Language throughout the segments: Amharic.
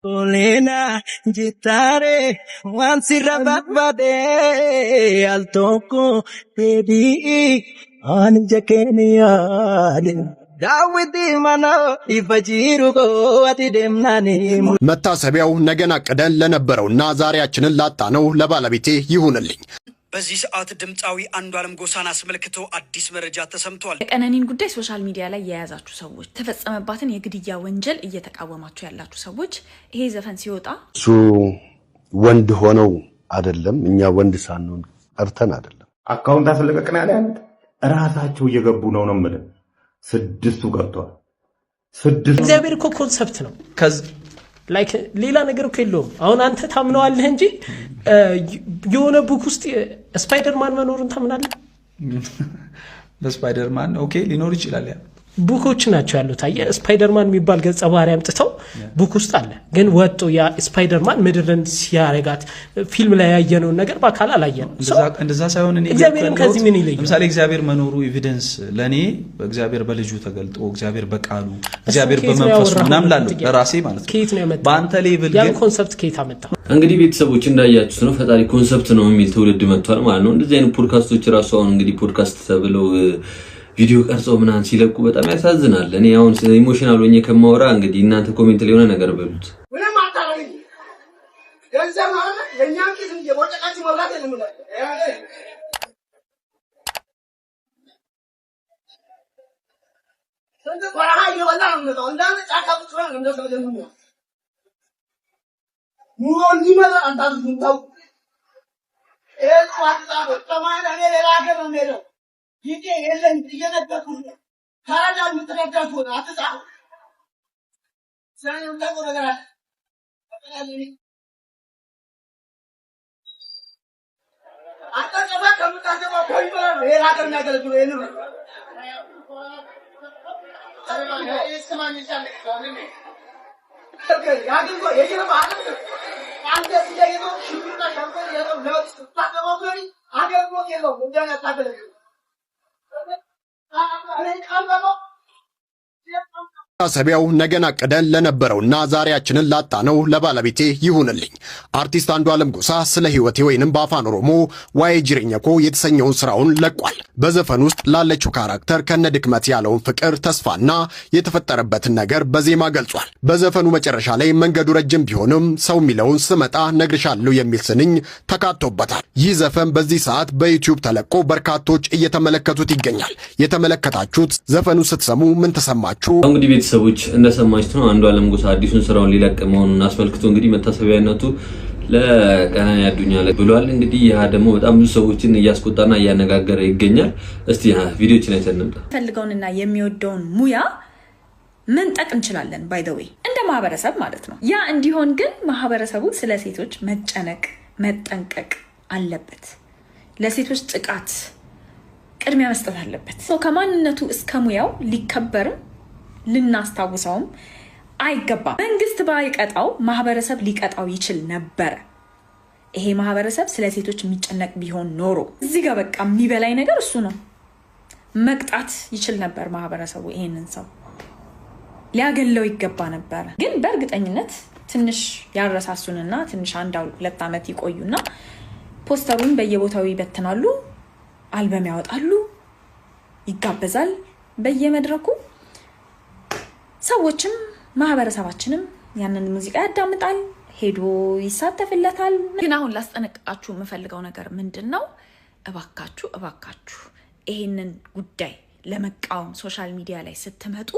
Olena gitare wansi rababade altoko dedi anjakeniade Dawidi mana ifajiru ko ati demnani መታሰቢያው ነገን አቅደን ለነበረውና ዛሬያችንን ላጣነው ለባለቤቴ ይሁንልኝ። በዚህ ሰዓት ድምጻዊ አንዷለም ጎሳን አስመልክቶ አዲስ መረጃ ተሰምቷል። የቀነኒን ጉዳይ ሶሻል ሚዲያ ላይ የያዛችሁ ሰዎች ተፈጸመባትን የግድያ ወንጀል እየተቃወማችሁ ያላችሁ ሰዎች ይሄ ዘፈን ሲወጣ እሱ ወንድ ሆነው አይደለም እኛ ወንድ ሳንሆን ቀርተን አይደለም አካውንት አስለቀቅና ያለ ራሳቸው እየገቡ ነው ማለት ስድስቱ ገብቷል። ስድስቱ እግዚአብሔር እኮ ኮንሰፕት ነው ላይክ ሌላ ነገር እኮ የለውም። አሁን አንተ ታምነዋለህ እንጂ የሆነ ቡክ ውስጥ ስፓይደርማን መኖሩን ታምናለህ? በስፓይደርማን ኦኬ ሊኖር ይችላል። ያ ቡኮች ናቸው ያሉት። አየ ስፓይደርማን የሚባል ገጸ ባህሪ አምጥተው ቡክ ውስጥ አለ። ግን ወጥቶ ያ ስፓይደርማን ምድርን ሲያረጋት ፊልም ላይ ያየነው ነገር በአካል አላየነው። እንደዛ ሳይሆን እኔ እግዚአብሔርም ከዚህ ምን ይለያል? ለምሳሌ እግዚአብሔር መኖሩ ኤቪደንስ ለኔ እግዚአብሔር በልጁ ተገልጦ እግዚአብሔር በቃሉ እግዚአብሔር በመንፈሱ ምናምን ላለው ለራሴ ማለት ነው። ከየት ነው ያመጣው? በአንተ ሌቭል ያን ኮንሰፕት ከየት አመጣው? እንግዲህ ቤተሰቦች እንዳያችሁት ነው ፈጣሪ ኮንሰፕት ነው የሚል ትውልድ መጥቷል ማለት ነው። እንደዚህ አይነት ፖድካስቶች ራሱ አሁን እንግዲህ ፖድካስት ተብለው ቪዲዮ ቀርጾ ምናን ሲለቁ በጣም ያሳዝናል። እኔ አሁን ኢሞሽናል ሆኜ ከማወራ እንግዲህ እናንተ ኮሜንት ላይ ሆነ ነገር በሉት። ምንም አታረኝ ገንዘብ ማለት የኛን ኪስ የቦጨቃችሁ መብላት የለም ነው ሰንተ ቆራሃ ይወላ ነው እንዳለ ጫካ ብቻ ነው እንደው ደግሞ ኑሮ እንዲመጣ አንታችሁ ታው ዋጣ ተማና እኔ ሌላ ሀገር ነው የምሄደው ይሄ የለም እየነገርኩ ነው። ካራዳ ምትረዳፉ አትጻፉ ሳይሆን ደግሞ ነገር አጣጣባ ከምታገባ ኮይበራ ሌላ ሀገር የሚያገለግሉ የለም እስከማን ይቻላል ያግንጎ የጀማ አለ አንተ ሲያየው ሽብርና ሻምፓ ያለው ለወጥ ታገባው ገሪ ሀገር ነው የለው እንደና ታገለግሉ መታሰቢያው ነገን አቅደን ለነበረውና ዛሬያችንን ላጣነው ለባለቤቴ ይሁንልኝ። አርቲስት አንዷለም ጎሳ ስለ ህይወቴ ወይንም በአፋን ኦሮሞ ዋይ ጅሬኛኮ የተሰኘውን ስራውን ለቋል። በዘፈን ውስጥ ላለችው ካራክተር ከነድክመት ያለውን ፍቅር፣ ተስፋና የተፈጠረበትን ነገር በዜማ ገልጿል። በዘፈኑ መጨረሻ ላይ መንገዱ ረጅም ቢሆንም ሰው ሚለውን ስመጣ ነግርሻለሁ የሚል ስንኝ ተካቶበታል። ይህ ዘፈን በዚህ ሰዓት በዩቲዩብ ተለቆ በርካቶች እየተመለከቱት ይገኛል። የተመለከታችሁት ዘፈኑ ስትሰሙ ምን ተሰማችሁ? እንግዲህ ቤተሰቦች እንደሰማችሁት ነው አንዷለም ጎሳ አዲሱን ስራውን ሊለቅ መሆኑን አስመልክቶ እንግዲህ መታሰቢያነቱ ለቀነኒ አዱኛ ላይ ብሏል። እንግዲህ ያ ደግሞ በጣም ብዙ ሰዎችን እያስቆጣና እያነጋገረ ይገኛል። እስቲ ቪዲዮችን አይተን እንምጣ። ፈልገውንና የሚወደውን ሙያ መንጠቅ እንችላለን ባይ ዘ ዌይ እንደ ማህበረሰብ ማለት ነው። ያ እንዲሆን ግን ማህበረሰቡ ስለ ሴቶች መጨነቅ መጠንቀቅ አለበት። ለሴቶች ጥቃት ቅድሚያ መስጠት አለበት። ከማንነቱ እስከ ሙያው ሊከበርም ልናስታውሰውም አይገባም። መንግስት ባይቀጣው ማህበረሰብ ሊቀጣው ይችል ነበር። ይሄ ማህበረሰብ ስለ ሴቶች የሚጨነቅ ቢሆን ኖሮ እዚህ ጋር በቃ የሚበላይ ነገር እሱ ነው። መቅጣት ይችል ነበር ማህበረሰቡ። ይሄንን ሰው ሊያገለው ይገባ ነበር። ግን በእርግጠኝነት ትንሽ ያረሳሱንና ትንሽ 1-2 ዓመት ይቆዩና ፖስተሩን በየቦታው ይበትናሉ፣ አልበም ያወጣሉ፣ ይጋበዛል በየመድረኩ። ሰዎችም ማህበረሰባችንም ያንን ሙዚቃ ያዳምጣል፣ ሄዶ ይሳተፍለታል። ግን አሁን ላስጠነቅቃችሁ የምፈልገው ነገር ምንድነው? እባካችሁ ይሄንን ጉዳይ ለመቃወም ሶሻል ሚዲያ ላይ ስትመጡ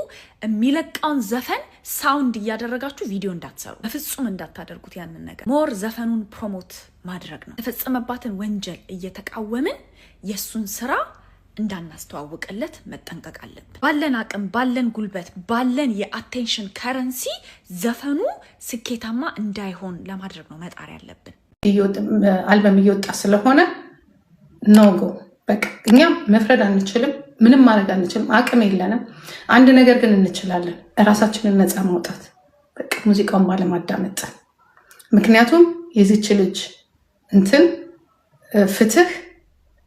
የሚለቃውን ዘፈን ሳውንድ እያደረጋችሁ ቪዲዮ እንዳትሰሩ፣ በፍጹም እንዳታደርጉት። ያንን ነገር ሞር ዘፈኑን ፕሮሞት ማድረግ ነው። የተፈጸመባትን ወንጀል እየተቃወምን የሱን ስራ እንዳናስተዋውቅለት መጠንቀቅ አለብን። ባለን አቅም፣ ባለን ጉልበት፣ ባለን የአቴንሽን ከረንሲ ዘፈኑ ስኬታማ እንዳይሆን ለማድረግ ነው መጣር ያለብን። አልበም እየወጣ ስለሆነ ኖጎ በቃ እኛ መፍረድ አንችልም፣ ምንም ማድረግ አንችልም፣ አቅም የለንም። አንድ ነገር ግን እንችላለን፣ እራሳችንን ነፃ ማውጣት፣ በቃ ሙዚቃውን ባለማዳመጥ። ምክንያቱም የዚች ልጅ እንትን ፍትህ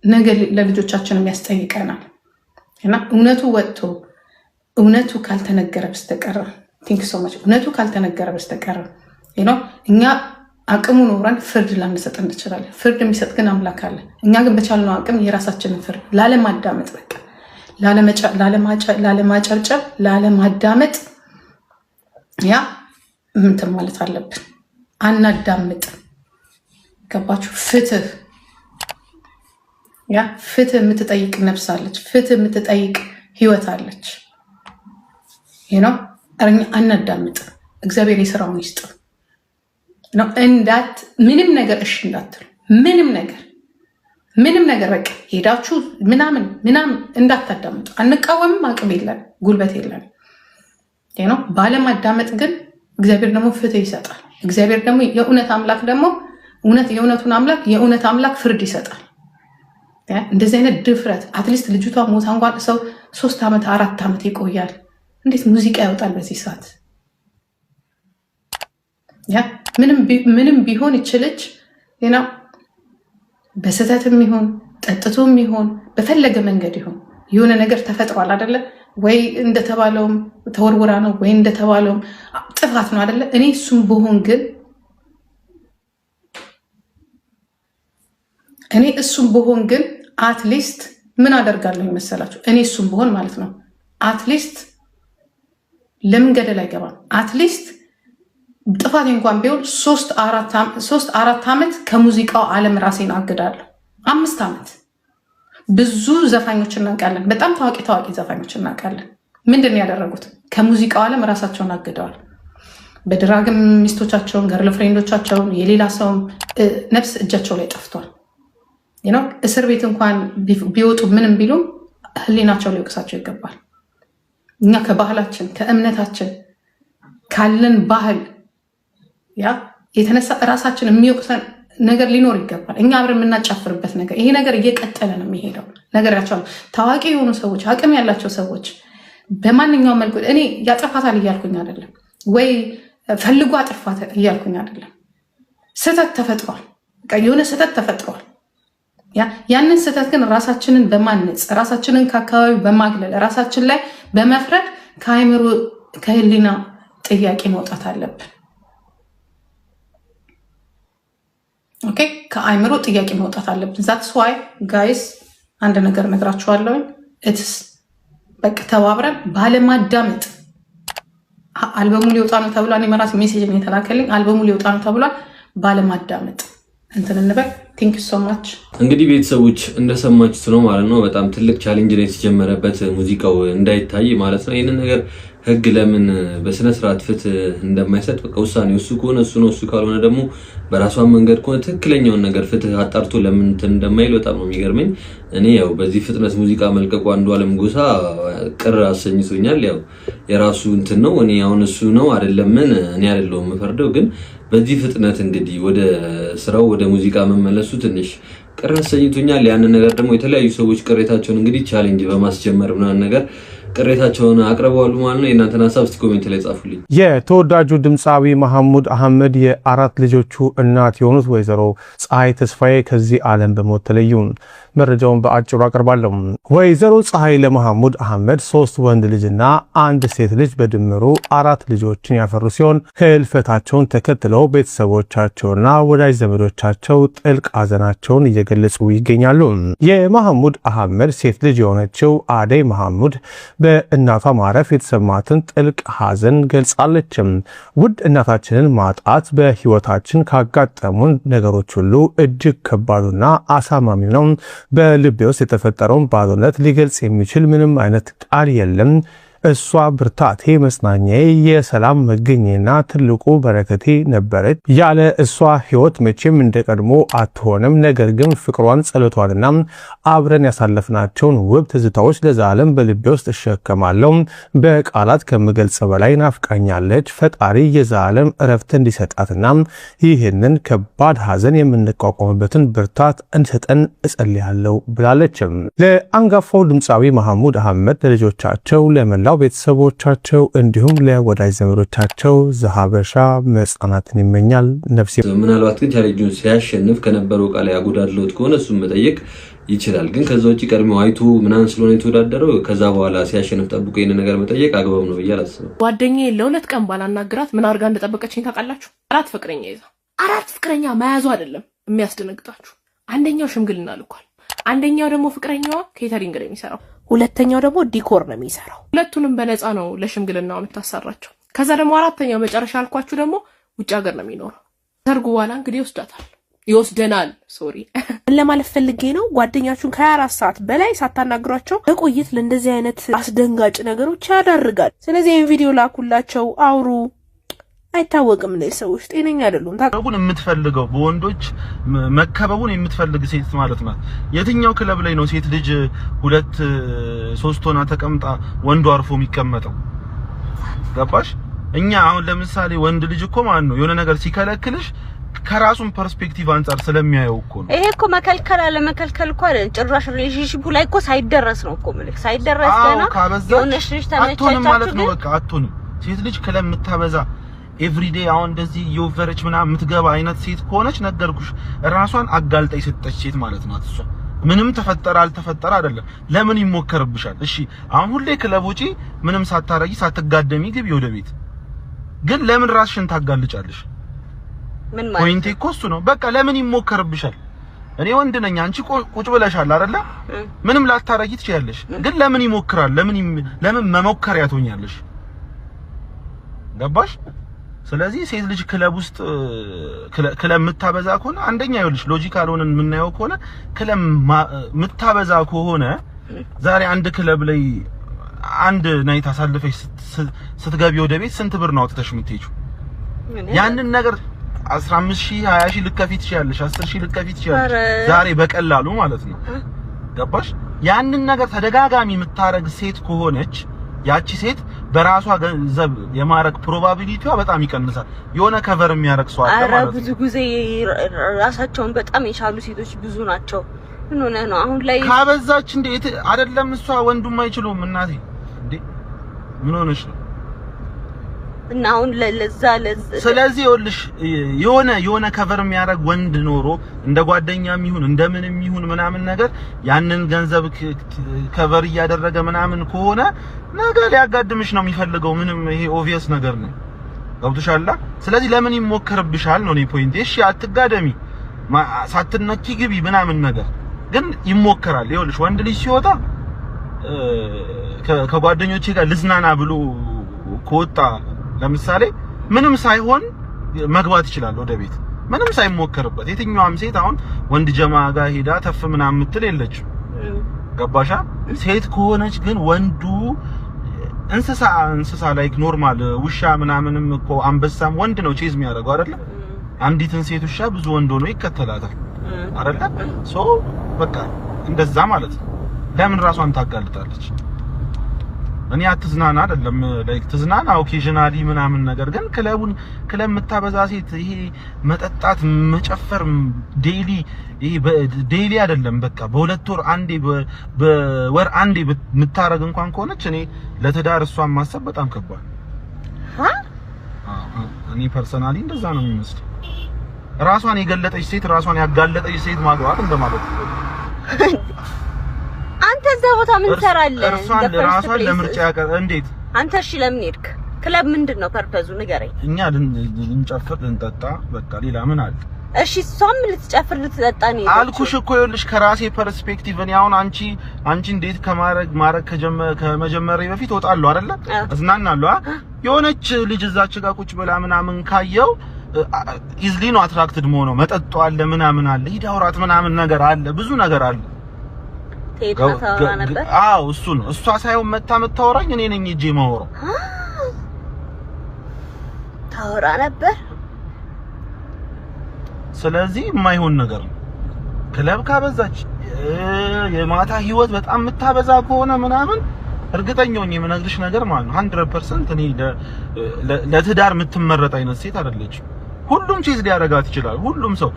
ነገ ለልጆቻችንም ያስጠይቀናል እና እውነቱ ወጥቶ እውነቱ ካልተነገረ በስተቀር እውነቱ ካልተነገረ በስተቀር እኛ አቅሙ ኖረን ፍርድ ላንሰጥ እንችላለን። ፍርድ የሚሰጥ ግን አምላክ አለ። እኛ ግን በቻልነው አቅም የራሳችንን ፍርድ ላለማዳመጥ፣ በቃ ላለማጨብጨብ፣ ላለማዳመጥ ያ ምንትን ማለት አለብን። አናዳምጥ። ገባችሁ? ፍትህ የምትጠይቅ ነፍስ አለች። ፍትህ የምትጠይቅ ህይወት አለች። አናዳምጥ። እግዚአብሔር የስራውን ይስጥ። ምንም ነገር እሺ እንዳትሉ፣ ምንም ነገር በቃ ሄዳችሁ ምናምን እንዳታዳምጡ። አንቃወምም፣ አቅም የለን፣ ጉልበት የለን። ባለማዳመጥ ግን እግዚአብሔር ደግሞ ፍትህ ይሰጣል። እግዚአብሔር ደግሞ የእውነት አምላክ ደግሞ የእውነት አምላክ ፍርድ ይሰጣል። እንደዚህ አይነት ድፍረት አትሊስት ልጅቷ ሞታ እንኳን ሰው 3 ዓመት 4 ዓመት ይቆያል። እንዴት ሙዚቃ ያወጣል በዚህ ሰዓት? ምንም ቢሆን ይችልች በስህተትም ይሁን ጠጥቶም ይሁን በፈለገ መንገድ ይሁን የሆነ ነገር ተፈጥሯል አይደለ ወይ? እንደተባለውም ተወርውራ ነው ወይ እንደተባለውም ጥፋት ነው አይደለ? እኔ እሱም ብሆን ግን አትሊስት ምን አደርጋለሁ መሰላችሁ? እኔ እሱም ብሆን ማለት ነው አትሊስት ለምን ገደል አይገባም? አትሊስት ጥፋት እንኳን ቢሆን 3-4 ዓመት ከሙዚቃው ዓለም ራሴን አግዳለሁ። 5 ዓመት። ብዙ ዘፋኞች እናውቃለን፣ በጣም ታዋቂ ዘፋኞች እናውቃለን። ምንድን ያደረጉት? ከሙዚቃው ዓለም ራሳቸውን አግደዋል። በድራግም ሚስቶቻቸውን፣ ገርል ፍሬንዶቻቸውን፣ የሌላ ሰውም ነፍስ እጃቸው ላይ ጠፍቷል። እስር ቤት እንኳን ቢወጡ ምንም ቢሉም ህሊናቸው ሊወቅሳቸው ይገባል። እኛ ከባህላችን ከእምነታችን ካለን ባህል የተነሳ ራሳችን የሚወቅሰን ነገር ሊኖር ይገባል። እኛ አብረን የምናጫፍርበት ነገር ይሄ ነገር እየቀጠለ ነው የሚሄደው። ነገራቸው ታዋቂ የሆኑ ሰዎች፣ አቅም ያላቸው ሰዎች በማንኛውም መልኩ እኔ ያጠፋታል እያልኩኝ አይደለም፣ ወይ ፈልጎ አጥፋት እያልኩኝ አይደለም። ስህተት ተፈጥሯል፣ የሆነ ስህተት ተፈጥሯል። ያንን ስህተት ግን ራሳችንን በማነጽ ራሳችንን ከአካባቢ በማግለል ራሳችን ላይ በመፍረድ ከአይምሮ ከህሊና ጥያቄ መውጣት አለብን። ኦኬ፣ ከአይምሮ ጥያቄ መውጣት አለብን። ዛትስ ዋይ ጋይስ አንድ ነገር ነግራችኋለሁ። እትስ በቃ ተባብረን ባለማዳመጥ አልበሙ ሊወጣ ነው ተብሏል። እኔ መራሴ ሜሴጅ ነው የተላከልኝ። አልበሙ ሊወጣ ነው ተብሏል። ባለማዳመጥ እንትን እንበል። ቲንክ ዩ ሶ ማች። እንግዲህ ቤተሰቦች እንደሰማችሁት ነው ማለት ነው። በጣም ትልቅ ቻሌንጅ ነው የተጀመረበት ሙዚቃው እንዳይታይ ማለት ነው። ይህንን ነገር ህግ ለምን በስነ ስርዓት ፍትህ እንደማይሰጥ በቃ ውሳኔው እሱ ከሆነ እሱ ነው፣ እሱ ካልሆነ ደግሞ በራሷን መንገድ ከሆነ ትክክለኛውን ነገር ፍትህ አጣርቶ ለምን እንትን እንደማይል በጣም ነው የሚገርመኝ። እኔ ያው በዚህ ፍጥነት ሙዚቃ መልቀቁ አንዷለም ጎሳ ቅር አሰኝቶኛል። ያው የራሱ እንትን ነው። እኔ አሁን እሱ ነው አይደለምን እኔ አይደለሁም የምፈርደው፣ ግን በዚህ ፍጥነት እንግዲህ ወደ ስራው ወደ ሙዚቃ መመለሱ ትንሽ ቅር አሰኝቶኛል። ያንን ነገር ደግሞ የተለያዩ ሰዎች ቅሬታቸውን እንግዲህ ቻሌንጅ በማስጀመር ምናምን ነገር ቅሬታቸውን አቅርበዋል ማለት ነው። የእናንተን ሀሳብ እስቲ ኮሜንት ላይ ጻፉልኝ። የተወዳጁ ድምፃዊ መሐሙድ አህመድ የአራት ልጆቹ እናት የሆኑት ወይዘሮ ፀሐይ ተስፋዬ ከዚህ ዓለም በሞት ተለዩ። መረጃውን በአጭሩ አቀርባለሁ። ወይዘሮ ፀሐይ ለመሐሙድ አህመድ 3 ወንድ ልጅና 1 ሴት ልጅ በድምሩ 4 ልጆችን ያፈሩ ሲሆን ህልፈታቸውን ተከትለው ቤተሰቦቻቸውና ወዳጅ ዘመዶቻቸው ጥልቅ ሐዘናቸውን እየገለጹ ይገኛሉ። የመሐሙድ አህመድ ሴት ልጅ የሆነችው አደይ መሐሙድ በእናቷ ማረፍ የተሰማትን ጥልቅ ሐዘን ገልጻለች። ውድ እናታችንን ማጣት በህይወታችን ካጋጠሙን ነገሮች ሁሉ እጅግ ከባዱና አሳማሚው ነው። በልቤ ውስጥ የተፈጠረውን ባዶነት ሊገልጽ የሚችል ምንም አይነት ቃል የለም። እሷ ብርታቴ፣ መጽናኛዬ፣ የሰላም መገኘና ትልቁ በረከቴ ነበረች። ያለ እሷ ህይወት መቼም እንደቀድሞ አትሆንም። ነገር ግን ፍቅሯን፣ ጸሎቷንና አብረን ያሳለፍናቸውን ውብ ትዝታዎች ለዘላለም በልቤ ውስጥ እሸከማለሁ። በቃላት ከምገልጽ በላይ ናፍቃኛለች። ፈጣሪ የዘላለም እረፍት እንዲሰጣትና ይህንን ከባድ ሐዘን የምንቋቋምበትን ብርታት እንዲሰጠን እጸልያለሁ ብላለች። ለአንጋፋው ድምፃዊ መሐሙድ አህመድ፣ ለልጆቻቸው፣ ለመላው ለመላው ቤተሰቦቻቸው እንዲሁም ለወዳጅ ዘመዶቻቸው ዘሀበሻ መጽናናትን ይመኛል። ነፍስ ምናልባት ግን ቻሌንጁን ሲያሸንፍ ከነበረው ቃል ያጎዳድሎት ከሆነ እሱም መጠየቅ ይችላል። ግን ከዛ ውጪ ቀድሞ አይቶ ምናምን ስለሆነ የተወዳደረው ከዛ በኋላ ሲያሸንፍ ጠብቆ ይሄን ነገር መጠየቅ አግባብ ነው ብዬ አላስብም። ጓደኛዬ ለሁለት ቀን ባላናግራት ምን አርጋ እንደጠበቀችኝ ታውቃላችሁ? አራት ፍቅረኛ ይዛ። አራት ፍቅረኛ መያዙ አይደለም የሚያስደነግጣችሁ፣ አንደኛው ሽምግልና ልኳል፣ አንደኛው ደግሞ ፍቅረኛዋ ኬተሪንግ ነው የሚሰራው፣ ሁለተኛው ደግሞ ዲኮር ነው የሚሰራው። ሁለቱንም በነፃ ነው ለሽምግልናው የምታሰራቸው። ከዛ ደግሞ አራተኛው መጨረሻ አልኳችሁ ደግሞ ውጭ ሀገር ነው የሚኖረው። ሰርጉ በኋላ እንግዲህ ይወስደናል። ሶሪ ለማለት ፈልጌ ነው። ጓደኛችሁን ከ24 ሰዓት በላይ ሳታናግሯቸው በቆይት ለእንደዚህ አይነት አስደንጋጭ ነገሮች ያዳርጋል። ስለዚህ ይሄን ቪዲዮ ላኩላቸው፣ አውሩ። አይታወቅም ነው ሰዎች ጤነኛ አይደሉም። ታውቁን የምትፈልገው በወንዶች መከበቡን የምትፈልግ ሴት ማለት ናት። የትኛው ክለብ ላይ ነው ሴት ልጅ 2-3 ሆና ተቀምጣ ወንዱ አርፎ የሚቀመጠው? ገባሽ? እኛ አሁን ለምሳሌ ወንድ ልጅ እኮ ማን ነው የሆነ ነገር ሲከለክልሽ ከራሱን ፐርስፔክቲቭ አንፃር ስለሚያየው እኮ ነው። ይሄ እኮ መከልከል አለ መከልከል እኮ አይደል፣ ጭራሽ ሪሌሽንሺፑ ላይ እኮ ሳይደረስ ነው እኮ ማለት ሳይደረስ ገና የሆነሽ ልጅ ተመቻቻችሁ ማለት ነው። በቃ አትሆንም። ሴት ልጅ ክለብ የምታበዛ ኤቭሪዴይ አሁን እንደዚህ የወፈረች ምናምን የምትገባ አይነት ሴት ከሆነች ነገርኩሽ፣ ራሷን አጋልጣ የሰጠች ሴት ማለት ናት እሷ። ምንም ተፈጠረ አልተፈጠረ አይደለም። ለምን ይሞከርብሻል? እሺ አሁን ሁሌ ክለብ ውጪ ምንም ሳታረጊ ሳትጋደሚ ግቢ ወደ ቤት። ግን ለምን ራስሽን ታጋልጫለሽ? ምን ማለት ፖይንት እኮ እሱ ነው። በቃ ለምን ይሞከርብሻል? እኔ ወንድ ነኝ፣ አንቺ ቁጭ ብለሻል አይደለ? ምንም ላታረጊ ትችያለሽ። ግን ለምን ይሞክራል? ለምን መሞከሪያ ትሆኛለሽ? ገባሽ? ስለዚህ ሴት ልጅ ክለብ ውስጥ ክለብ የምታበዛ ከሆነ አንደኛ ይኸውልሽ ሎጂካል ሆነን የምናየው ከሆነ ክለብ የምታበዛ ከሆነ ዛሬ አንድ ክለብ ላይ አንድ ናይት አሳልፈሽ ስትገቢ ወደ ቤት ስንት ብር ነው አውጥተሽ የምትሄጂው? ያንን ነገር 15000 20000 ልከፊት ትችያለሽ፣ 10000 ልከፊት ትችያለሽ ዛሬ በቀላሉ ማለት ነው። ገባሽ? ያንን ነገር ተደጋጋሚ የምታረግ ሴት ከሆነች ያቺ ሴት በራሷ ገንዘብ የማረክ ፕሮባቢሊቲዋ በጣም ይቀንሳል። የሆነ ከቨር የሚያረክ ሰው አለ ማለት ነው። ብዙ ጊዜ ራሳቸውን በጣም የቻሉ ሴቶች ብዙ ናቸው። ምን ሆነ ነው አሁን ላይ ካበዛች እንዴት አይደለም እሷ ወንዱም አይችሉም እናቴ እንዴ ምን ሆነሽ ነው? እና አሁን ለዛ ስለዚህ ይኸውልሽ የሆነ ከቨር የሚያረግ ወንድ ኖሮ እንደ ጓደኛም ይሁን እንደምንም ይሁን ምናምን ነገር ያንን ገንዘብ ከቨር እያደረገ ምናምን ከሆነ ነገ ሊያጋድምሽ ነው የሚፈልገው። ምንም ይሄ ኦብቪየስ ነገር ነው። ገብቶሻል? ስለዚህ ለምን ይሞከርብሻል ነው እኔ ፖይንት። እሺ አትጋደሚ፣ ሳትነኪ ግቢ ምናምን ነገር ግን ይሞከራል። ይኸውልሽ ወንድ ልጅ ሲወጣ ከጓደኞቼ ጋር ልዝናና ብሎ ከወጣ ለምሳሌ ምንም ሳይሆን መግባት ይችላል ወደ ቤት ምንም ሳይሞከርበት። የትኛውም ሴት አሁን ወንድ ጀማ ጋር ሄዳ ተፍ ምናምን ምትል የለችም። ገባሻ? ሴት ከሆነች ግን ወንዱ እንስሳ ላይክ ኖርማል ውሻ ምናምንም እኮ አንበሳም ወንድ ነው ቼዝ የሚያደርገው አይደለ? አንዲትን ሴት ውሻ ብዙ ወንድ ሆኖ ይከተላታል አይደለ? ሶ በቃ እንደዛ ማለት ነው። ለምን ራሷን ታጋልጣለች? እኔ አትዝናና አይደለም ላይክ ትዝናና ኦኬዥናሊ ምናምን ነገር ግን ክለብ የምታበዛ ሴት ይሄ መጠጣት መጨፈር ዴይሊ አይደለም በቃ በሁለት ወር አንዴ በወር አንዴ የምታረግ እንኳን ከሆነች እኔ ለትዳር እሷን ማሰብ በጣም ከባድ እኔ ፐርሰናሊ እንደዛ ነው የሚመስለው። ራሷን የገለጠች ሴት ራሷን ያጋለጠች ሴት ማግባት እንደማለት ነው። አንተ እዛ ቦታ ምን ትሰራለህ? ራሷን ለምርጫ ያቀር እንዴት አንተ እሺ ለምን ሄድክ? ክለብ ምንድነው ፐርፐዙ ንገረኝ። እኛ ልንጨፍር ልንጠጣ በቃ ሌላ ምን አለ? እሺ እሷም ልትጨፍር ልትጠጣ ነው አልኩሽ እኮ። ይኸውልሽ ከራሴ ፐርስፔክቲቭ እኔ አሁን አንቺ እንዴት ማረግ ከመጀመሪያ በፊት ወጣለሁ አይደለ? እዝናናለሁ። የሆነች ልጅ እዛች ጋር ቁጭ ብላ ምናምን ካየው ኢዝሊ ነው አትራክትድ መሆነው። መጠጡ አለ ምናምን አለ ሂድ አውራት ምናምን ነገር አለ ብዙ ነገር አለ። ታወራ ነበር? አዎ እሱ ነው። እሷ ሳይሆን መታወራኝ እኔ ነኝ እጄ ማወራው። ታወራ ነበር። ስለዚህ የማይሆን ነገር ነው። ክለብ ካበዛች የማታ ህይወት በጣም የምታበዛ ከሆነ ምናምን እርግጠኛ ነኝ የምነግርሽ ነገር ማለት ነው 100% እኔ ለትዳር የምትመረጥ አይነት ሴት አይደለችም። ሁሉም ቼዝ ሊያረጋት ይችላል። ሁሉም ሰው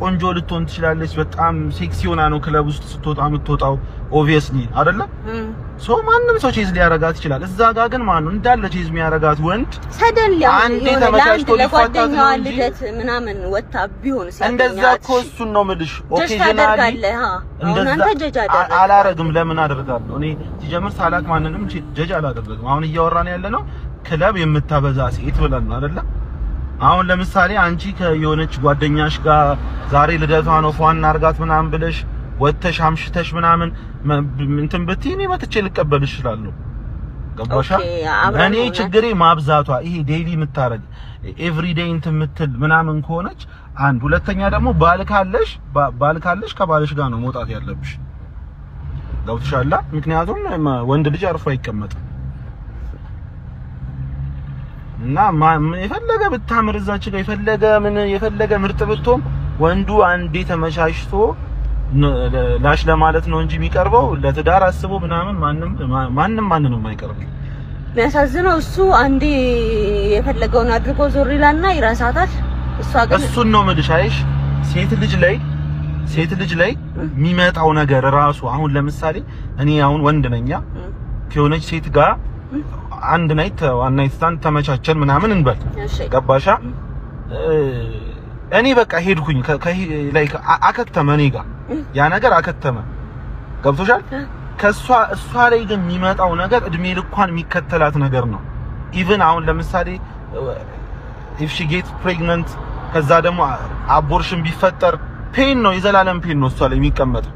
ቆንጆ ልትሆን ትችላለች። በጣም ሴክሲ ሆና ነው ክለብ ውስጥ ስትወጣ የምትወጣው ኦብቪየስሊ አይደለ? ሶ ማንም ሰው ቼዝ ሊያረጋት ይችላል። እዛ ጋር ግን ማን ነው እንዳለ ቼዝ የሚያረጋት ወንድ ሰደን አንዴ ተመቻችቶ ሊፋታት ነው እንጂ ልደት ምናምን ወጣ ቢሆን ሲያገኛት እንደዛ እኮ እሱን ነው የምልሽ። ኦኬዥናሊ እንደዛ አላረግም። ለምን አደርጋለሁ? እኔ ሲጀምር ሳላክ ማንንም ጀጅ አላደረግም። አሁን እያወራን ያለ ነው ክለብ የምታበዛ ሴት ብለን ነው አይደለ? አሁን ለምሳሌ አንቺ ከየሆነች ጓደኛሽ ጋር ዛሬ ልደቷ ነው ፏን አርጋት ምናምን ብለሽ ወተሽ አምሽተሽ ምናምን እንትን ብትይ እኔ መጥቼ ልቀበልሽ እችላለሁ። ገባሻ? እኔ ችግሬ ማብዛቷ ይሄ ዴይሊ የምታረግ ኤቭሪዴይ እንትን የምትል ምናምን ከሆነች አንድ፣ ሁለተኛ ደግሞ ባል ካለሽ ከባልሽ ጋር ነው መውጣት ያለብሽ። ገብቶሻል? ምክንያቱም ወንድ ልጅ አርፎ አይቀመጥም። እና የፈለገ ብታምር እዛች ጋር የፈለገ ምርጥ ብትሆን ወንዱ አንዴ ተመቻችቶ ላሽ ለማለት ነው እንጂ የሚቀርበው ለትዳር አስቦ ምናምን ማንንም አይቀርብም። የሚያሳዝነው እሱ አንዴ የፈለገውን አድርጎ ዞር ይላልና ይራሳታል። እሷ ግን እሱን ነው የምልሽ። አይሽ ሴት ልጅ ላይ የሚመጣው ነገር ራሱ አሁን ለምሳሌ እኔ አሁን ወንድ ነኛ ከሆነች ሴት ጋር አንድ ናይት ተመቻቸን ምናምን እንበል። ገባሻ? እኔ በቃ ሄድኩኝ ላይክ አከተመ፣ እኔ ጋር ያ ነገር አከተመ። ገብቶሻል? እሷ ላይ ግን የሚመጣው ነገር እድሜ ልኳን የሚከተላት ነገር ነው። ኢቭን አሁን ለምሳሌ if she gets pregnant ከዛ ደግሞ አቦርሽን ቢፈጠር ፔን ነው፣ የዘላለም ፔን ነው እሷ ላይ የሚቀመጠው።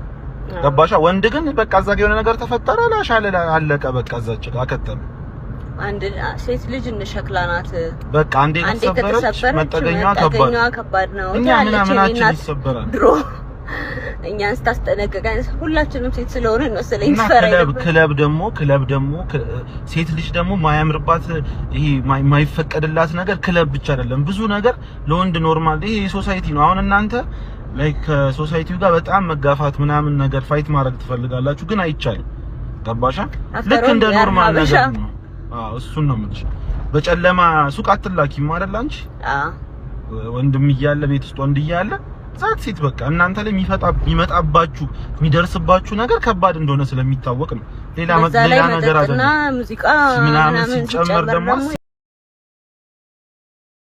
ገባሻ? ወንድ ግን በቃ እዛ የሆነ ነገር ተፈጠረ ላሻለ አለቀ፣ በቃ እዛች አከተመ። አንድ ሴት ልጅ እንሸክላ ናት። በቃ አንዴ ከተሰበረች መጠገኛዋ ከባድ ነው። እኛ ምናምናችን ይሰበራል። ድሮ እኛን ስታስጠነቀቀን ሁላችንም ሴት ስለሆነ ነው ስለኝ ፈራይ። ክለብ ደግሞ ሴት ልጅ ደግሞ ማያምርባት ይሄ ማይፈቀድላት ነገር ክለብ ብቻ አይደለም፣ ብዙ ነገር ለወንድ ኖርማል ይሄ ሶሳይቲ ነው። አሁን እናንተ ላይክ ሶሳይቲው ጋር በጣም መጋፋት ምናምን ነገር ፋይት ማድረግ ትፈልጋላችሁ፣ ግን አይቻልም። ገባሻ? ልክ እንደ ኖርማል ነገር ነው። እሱን ነው የምልሽ። በጨለማ ሱቅ አትላኪም አይደል አንቺ? ወንድም እያለ ቤት ውስጥ ወንድ እያለ ዛት ሴት በቃ እናንተ ላይ የሚመጣባችሁ የሚደርስባችሁ ነገር ከባድ እንደሆነ ስለሚታወቅ ነው። ሌላ ነገር አይደለም። ሙዚቃ ምናምን ሲጨመር ደግሞ